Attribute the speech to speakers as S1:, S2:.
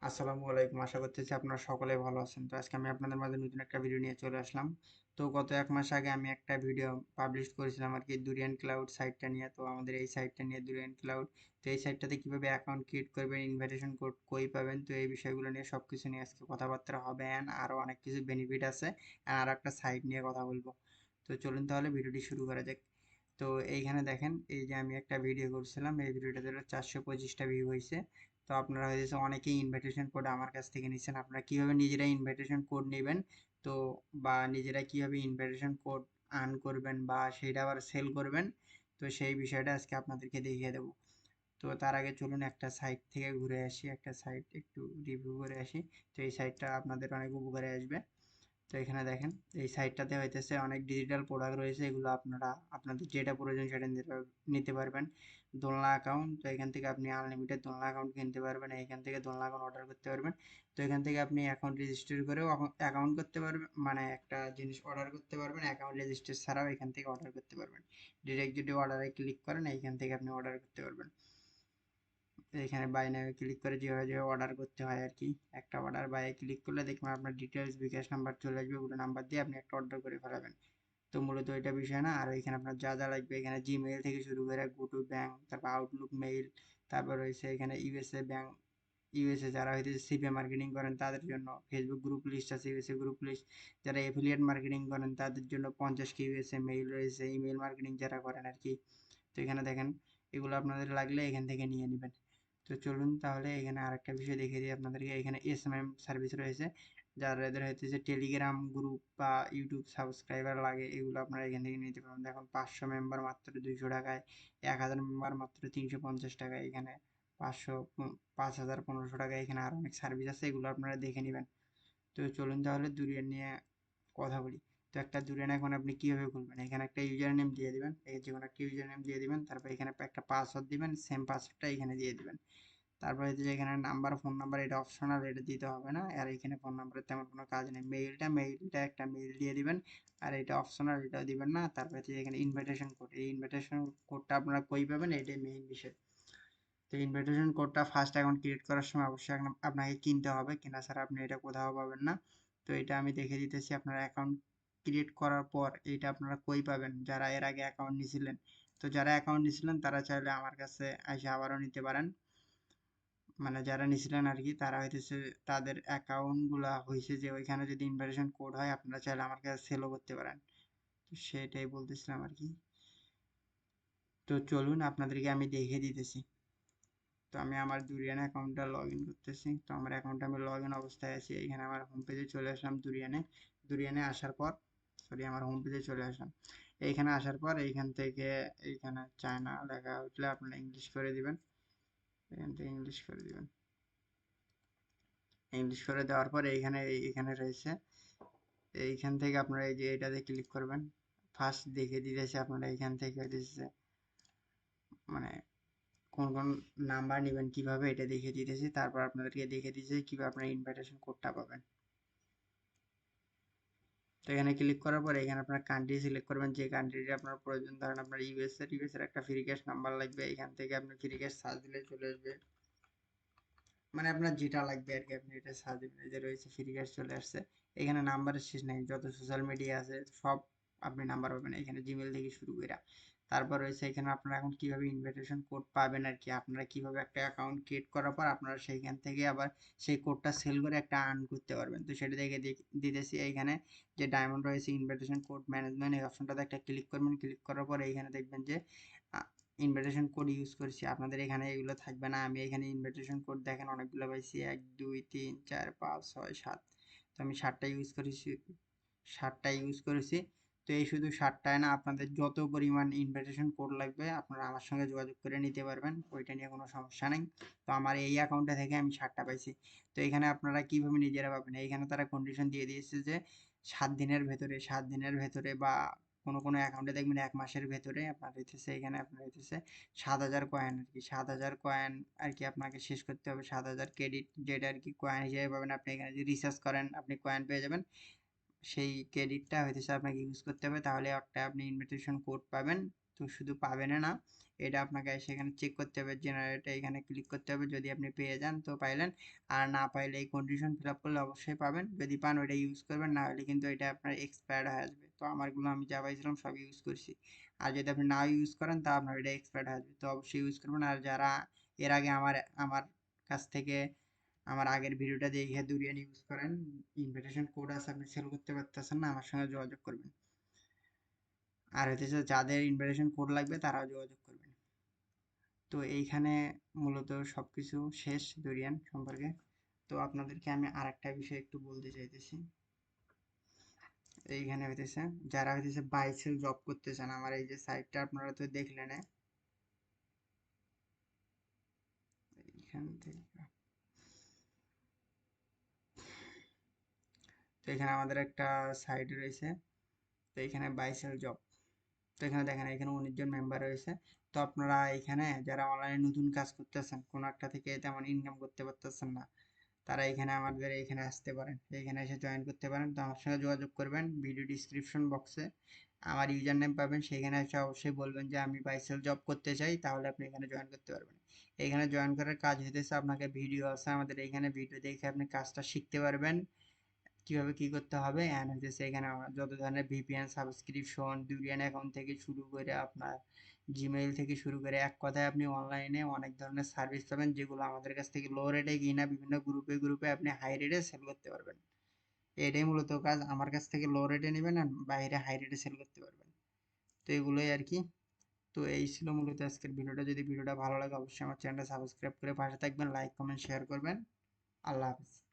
S1: আসসালামু আলাইকুম। আশা করতেছি আপনারা সকলেই ভালো আছেন। তো আজকে আমি আপনাদের মাঝে নতুন একটা ভিডিও নিয়ে চলে আসলাম। তো গত 1 মাস আগে আমি একটা ভিডিও পাবলিশ করেছিলাম আরকি ডুরিয়ান ক্লাউড সাইটটা নিয়ে। তো আমাদের এই সাইটটা নিয়ে ডুরিয়ান ক্লাউড। তো এই সাইটটাতে কিভাবে অ্যাকাউন্ট ক্রিয়েট করবেন, ইনভাইটেশন কোড কই পাবেন। তো এই বিষয়গুলো নিয়ে সবকিছু নিয়ে আজকে কথাবার্তা হবে অ্যান্ড আরও অনেক কিছু বেনিফিট আছে। অ্যান্ড আরও একটা সাইট নিয়ে কথা বলবো। তো চলুন তাহলে ভিডিওটি শুরু করা যাক। তো এইখানে দেখেন এই যে আমি একটা ভিডিও করছিলাম, এই ভিডিওটাতে 425টা ভিউ হয়েছে। তো আপনারা হয়েছে অনেকেই ইনভাইটেশন কোড আমার কাছ থেকে নিচ্ছেন। আপনারা কিভাবে নিজেরা ইনভাইটেশন কোড নেবেন, তো বা নিজেরা কিভাবে ইনভাইটেশন কোড আর্ন করবেন বা সেটা আবার সেল করবেন, তো সেই বিষয়টা আজকে আপনাদেরকে দেখিয়ে দেবো। তো তার আগে চলুন একটা সাইট থেকে ঘুরে আসি, একটা সাইট একটু রিভিউ করে আসি। তো এই সাইটটা আপনাদের অনেক উপকারে আসবে। তো এখানে দেখেন এই সাইটটাতে হইতেছে অনেক ডিজিটাল প্রোডাক্ট রয়েছে, এগুলো আপনারা আপনাদের যেটা প্রয়োজন সেটা নিতে পারবেন। দোলনা অ্যাকাউন্ট, তো এখান থেকে আপনি আনলিমিটেড দোলনা অ্যাকাউন্ট কিনতে পারবেন, এখান থেকে দোলনা অ্যাকাউন্ট অর্ডার করতে পারবেন। তো এখান থেকে আপনি অ্যাকাউন্ট রেজিস্টার করেও অ্যাকাউন্ট করতে পারবেন, মানে একটা জিনিস অর্ডার করতে পারবেন, অ্যাকাউন্ট রেজিস্টার ছাড়াও এখান থেকে অর্ডার করতে পারবেন। ডিরেক্ট যদি অর্ডারে ক্লিক করেন এইখান থেকে আপনি অর্ডার করতে পারবেন। এখানে বাই নাও ক্লিক করে যেভাবে অর্ডার করতে হয় আর কি, একটা অর্ডার বাই ক্লিক করলে দেখবেন আপনার ডিটেলস বিকাশ নাম্বার চলে আসবে, ওগুলো নাম্বার দিয়ে আপনি একটা অর্ডার করে ফেলাবেন। তো মূলত এটা বিষয় না। আর এখানে আপনার যা যা লাগবে, এখানে জিমেইল থেকে শুরু করে গো টু ব্যাংক, তারপর আউটলুক মেইল, তারপর রয়েছে এখানে ইউএসএ ব্যাংক, ইউএসএ যারা হয়তো সিপিএ মার্কেটিং করেন তাদের জন্য ফেসবুক গ্রুপ লিস্ট আছে, ইউএসএ গ্রুপ লিস্ট। যারা এফিলিয়েট মার্কেটিং করেন তাদের জন্য 50 কে ইউএসএ মেইল রয়েছে, ইমেল মার্কেটিং যারা করেন আর কি। তো এখানে দেখেন এগুলো আপনাদের লাগলে এখান থেকে নিয়ে নেবেন। তো চলুন তাহলে এখানে আরেকটা বিষয় দেখিয়ে দিই আপনাদেরকে। এখানে এসএমএম সার্ভিস রয়েছে, যাদের হচ্ছে টেলিগ্রাম গ্রুপ বা ইউটিউব সাবস্ক্রাইবার লাগে, এগুলো আপনারা এখান থেকে নিতে পারবেন। দেখুন 500 মেম্বার মাত্র 200 টাকায়, 1000 মেম্বার মাত্র 350 টাকায়, এখানে 500 5000 1500 টাকায়। এখানে আরও অনেক সার্ভিস আছে, এগুলো আপনারা দেখে নেবেন। তো চলুন তাহলে ডুরিয়ান নিয়ে কথা বলি। তো একটা ডুরিয়ান এখন আপনি কিভাবে খুলবেন, এখানে একটা ইউজার নেম দিয়ে দিবেন, এই যে কোনো একটা ইউজার নেম দিয়ে দিবেন, তারপর এখানে একটা পাসওয়ার্ড দিবেন, সেম পাসওয়ার্ডটা এখানে দিয়ে দিবেন। তারপরে যে এখানে নাম্বার, ফোন নাম্বার এটা অপশনাল, এটা দিতে হবে না। আর এখানে ফোন নাম্বারের তেমন কোনো কাজ নেই। মেইলটা একটা মেইল দিয়ে দিবেন, আর এটা অপশনাল, এটা দিবেন না। তারপরে যে এখানে ইনভাইটেশন কোড, এই ইনভাইটেশন কোডটা আপনারা কই পাবেন, এটাই মেইন বিষয়। তো ইনভাইটেশন কোডটা ফার্স্ট অ্যাকাউন্ট ক্রিয়েট করার সময় অবশ্যই আপনাকে কিনতে হবে, কিনা ছাড়া আপনি এটা কোথাও পাবেন না। তো এটা আমি দেখে দিতেছি। আপনারা অ্যাকাউন্ট ক্রিয়েট করার পর এইটা আপনারা কই পাবেন, যারা এর আগে অ্যাকাউন্ট নিয়েছিলেন। তো যারা অ্যাকাউন্ট নিয়েছিলেন তারা চাইলে আমার কাছে এসে আবারও নিতে পারেন। মানে যারা নিছিলেন আর কি, তারা হইতেছে তাদের অ্যাকাউন্ট গুলা হয়েছে যে ওইখানে যদি ইনভাইটেশন কোড হয় আপনারা চাইলে আমার কাছে সেলও করতে পারেন। তো সেটাই বলতেছিলাম আর কি। তো চলুন আপনাদেরকে আমি দেখিয়ে দিতেছি। তো আমি আমার দুরিয়ান অ্যাকাউন্টটা লগ ইন করতেছি। তো আমার অ্যাকাউন্টে আমি লগ ইন অবস্থায় আছি। এখানে আমার হোম পেজে চলে আসলাম দুরিয়ানে। দুরিয়ানে আসার পর, সরি, আমার হোম পেজে চলে আসলাম। এইখানে আসার পর এইখান থেকে এইখানে চায়না লেখা উঠলে আপনারা ইংলিশ করে দিবেন, এখান থেকে ইংলিশ করে দিবেন। ইংলিশ করে দেওয়ার পর এইখানে এইখানে রয়েছে, এইখান থেকে আপনারা এই যে এটাতে ক্লিক করবেন। ফার্স্ট দেখে দিতেছে আপনারা এইখান থেকে দিতেছে, মানে কোন কোন নাম্বার নেবেন কিভাবে, এটা দেখিয়ে দিতেছি। তারপর আপনাদেরকে দেখিয়ে দিতেছি কিভাবে আপনার ইনভাইটেশন কোডটা পাবেন। তো এখানে ক্লিক করার পর এখানে আপনার কান্ট্রি সিলেক্ট করবেন, যে কান্ট্রিটা আপনার প্রয়োজন। ধরেন আপনার ইউএসএর একটা ফ্রি ক্যাশ নাম্বার লাগবে, এখান থেকে আপনি ফ্রি ক্যাশ সার্চ দিলে চলে আসবে। মানে আপনার যেটা লাগবে আর কি, আপনি এটা সার্চ দিবেন। এই যে রয়েছে ফ্রি ক্যাশ চলে আসছে। এখানে নাম্বারের শেষ নেই, যত সোশ্যাল মিডিয়া আছে সব আপনি নাম্বার পাবেন এখানে, জিমেল থেকে শুরু করে। তারপর রয়েছে এখানে আপনারা এখন কিভাবে ইনভাইটেশন কোড পাবেন আর কি, আপনারা কিভাবে একটা অ্যাকাউন্ট ক্রিয়েট করার পর আপনারা সেইখান থেকে আবার সেই কোডটা সেল করে একটা আর্ন করতে পারবেন। তো সেটা দেখে দিতেছি। এইখানে যে ডায়মন্ড রয়েছে ইনভাইটেশন কোড ম্যানেজমেন্ট, এই অপশনটাতে একটা ক্লিক করবেন। ক্লিক করার পর এইখানে দেখবেন যে ইনভাইটেশন কোড ইউজ করছি। আপনাদের এখানে এগুলো থাকবে না। আমি এখানে ইনভাইটেশন কোড দেখেন অনেকগুলো পাইছি, 1 2 3 4 5 6 7। তো আমি 7টা ইউজ করেছি, 7টা ইউজ করেছি। তো এই শুধু 7টায় না, আপনাদের যত পরিমাণ ইনভাইটেশন কোড লাগবে আপনারা আমার সঙ্গে যোগাযোগ করে নিতে পারবেন, ওইটা নিয়ে কোনো সমস্যা নেই। তো আমার এই অ্যাকাউন্টে থেকে আমি 7টা পাইছি। তো এখানে আপনারা কিভাবে নিজেরা পাবেন, এইখানে তারা কন্ডিশন দিয়ে দিয়েছে যে 7 দিনের ভেতরে, 7 দিনের ভেতরে বা কোনো কোনো অ্যাকাউন্টে দেখবেন 1 মাসের ভেতরে আপনার হইতেছে, এখানে আপনার হইতেছে 7,000 কয়েন আর কি, 7,000 কয়েন আর কি আপনাকে শেষ করতে হবে। 7,000 ক্রেডিট, যেটা আর কি কয়েন হিসেবে পাবেন। আপনি এখানে যদি রিসার্চ করেন আপনি কয়েন পেয়ে যাবেন। সেই ক্রেডিটটা হইতেছে আপনাকে ইউজ করতে হবে, তাহলে একটা আপনি ইনভিটেশন কোড পাবেন। তো শুধু পাবেন না, এটা আপনাকে সেখানে চেক করতে হবে, জেনারেটে এখানে ক্লিক করতে হবে। যদি আপনি পেয়ে যান তো পাইলেন, আর না পাইলে এই কন্ডিশন ফিল আপ করলে অবশ্যই পাবেন। যদি পান ওইটা ইউজ করবেন, না হলে কিন্তু এটা আপনার এক্সপায়ার্ড হয়ে আসবে। তো আমারগুলো আমি যা পাইছিলাম সব ইউজ করছি। আর যদি আপনি না ইউজ করেন তা আপনার এটা এক্সপায়ার্ড হয়ে আসবে, তো অবশ্যই ইউজ করবেন। আর যারা এর আগে আমার কাছ থেকে আমার আগের ভিডিওটা দেখে দুরিয়ান ইউজ করেন, ইনভিটেশন কোড আছে, আপনি সেল করতে পারতেছেন না, আমার সঙ্গে যোগাযোগ করবেন। আর হচ্ছে যাদের ইনভিটেশন কোড লাগবে তারাও যোগাযোগ করবেন। তো এইখানে মূলত সবকিছু শেষ দুরিয়ান সম্পর্কে। তো আপনাদেরকে আমি আরেকটা বিষয় একটু বলতে চাইতেছি। এইখানে হইতেছে যারা হইতেছে বাইসেল জব করতে চান, আমার এই যে সাইটটা আপনারা তো দেখলেন, এইখান থেকে তো এখানে আমাদের একটা সাইট রয়েছে। তো এখানে বাইসেল জব, তো এখানে দেখেন এখানে 19 জন মেম্বার রয়েছে। তো আপনারা এখানে যারা অনলাইনে নতুন কাজ করতেছেন, কোনো একটা থেকে তেমন ইনকাম করতে পারতেছেন না, তারা এখানে আমাদের এখানে আসতে পারেন, এখানে এসে জয়েন করতে পারেন। তো আমার সঙ্গে যোগাযোগ করবেন, ভিডিও ডিসক্রিপশন বক্সে আমার ইউজার নেম পাবেন, সেখানে এসে অবশ্যই বলবেন যে আমি বাইসেল জব করতে চাই, তাহলে আপনি এখানে জয়েন করতে পারবেন। এখানে জয়েন করার কাজ হইতেছে, আপনাকে ভিডিও আছে আমাদের এখানে, ভিডিও দেখে আপনি কাজটা শিখতে পারবেন কিভাবে কি করতে হবে। অ্যান্ড হচ্ছে এখানে আমার যত ধরনের ভিপিএন সাবস্ক্রিপশন, ডুরিয়ান অ্যাকাউন্ট থেকে শুরু করে আপনার জিমেইল থেকে শুরু করে, এক কথায় আপনি অনলাইনে অনেক ধরনের সার্ভিস পাবেন, যেগুলো আমাদের কাছ থেকে লো রেটে কিনা বিভিন্ন গ্রুপে গ্রুপে আপনি হাই রেটে সেল করতে পারবেন। এটাই মূলত কাজ, আমার কাছ থেকে লো রেটে নেবেন আর বাইরে হাই রেটে সেল করতে পারবেন। তো এগুলোই আর কি। তো এই ছিল মূলত আজকের ভিডিওটা। যদি ভিডিওটা ভালো লাগে অবশ্যই আমার চ্যানেলটা সাবস্ক্রাইব করে পাশে থাকবেন, লাইক কমেন্ট শেয়ার করবেন। আল্লাহ হাফিজ।